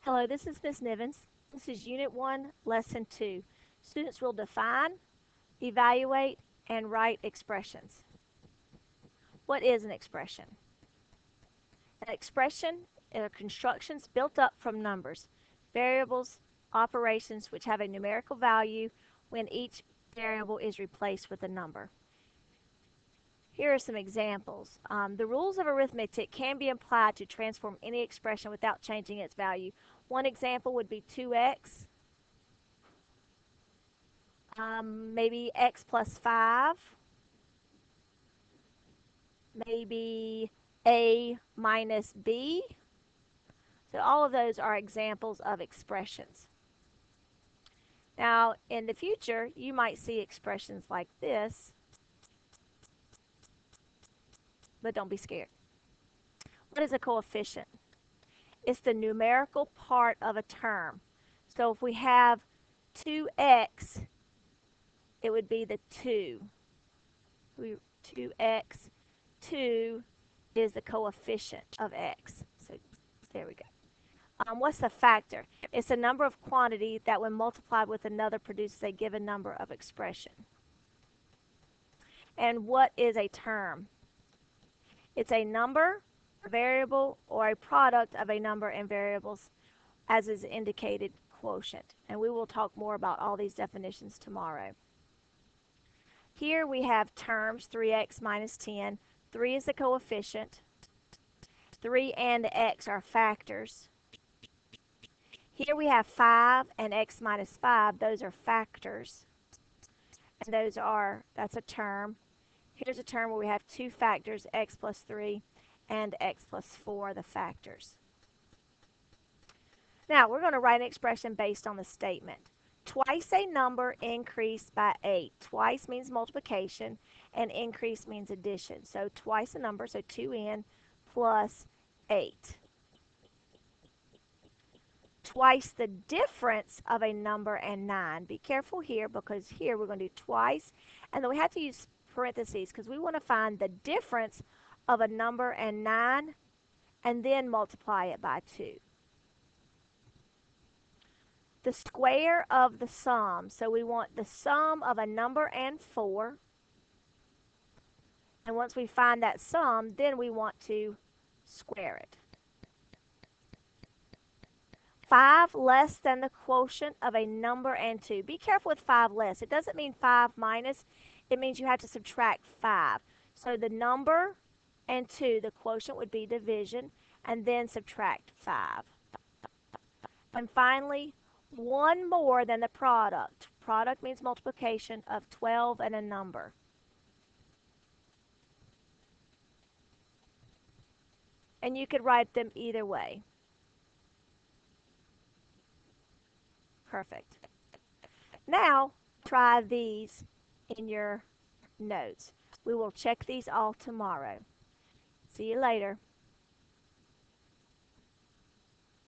Hello, this is Ms. Nivens. This is Unit 1, Lesson 2. Students will define, evaluate, and write expressions. What is an expression? An expression are constructions built up from numbers, variables, operations which have a numerical value when each variable is replaced with a number. Here are some examples. The rules of arithmetic can be applied to transform any expression without changing its value. One example would be 2x, maybe x plus 5, maybe a minus b. So all of those are examples of expressions. Now, in the future, you might see expressions like this, but don't be scared. What is a coefficient? It's the numerical part of a term. So if we have 2x, it would be the 2. 2x, 2 is the coefficient of x. So there we go. What's the factor? It's the number of quantity that when multiplied with another produces a given number of expression. And what is a term? It's a number, a variable, or a product of a number and variables as is indicated quotient. And we will talk more about all these definitions tomorrow. Here we have terms 3x minus 10. 3 is the coefficient. 3 and x are factors. Here we have 5 and x minus 5. Those are factors. And that's a term. Here's a term where we have two factors, x plus 3 and x plus 4, the factors. Now, we're going to write an expression based on the statement. Twice a number increased by 8. Twice means multiplication, and increase means addition. So twice a number, so 2n plus 8. Twice the difference of a number and 9. Be careful here because here we're going to do twice, and then we have to use parentheses because we want to find the difference of a number and 9 and then multiply it by 2. The square of the sum, so we want the sum of a number and 4, and once we find that sum, then we want to square it. 5 less than the quotient of a number and 2. Be careful with 5 less. It doesn't mean 5 minus. It means you have to subtract 5. So the number and 2, the quotient would be division, and then subtract 5. And finally, 1 more than the product. Product means multiplication of 12 and a number. And you could write them either way. Perfect. Now, try these in your notes. We will check these all tomorrow. See you later.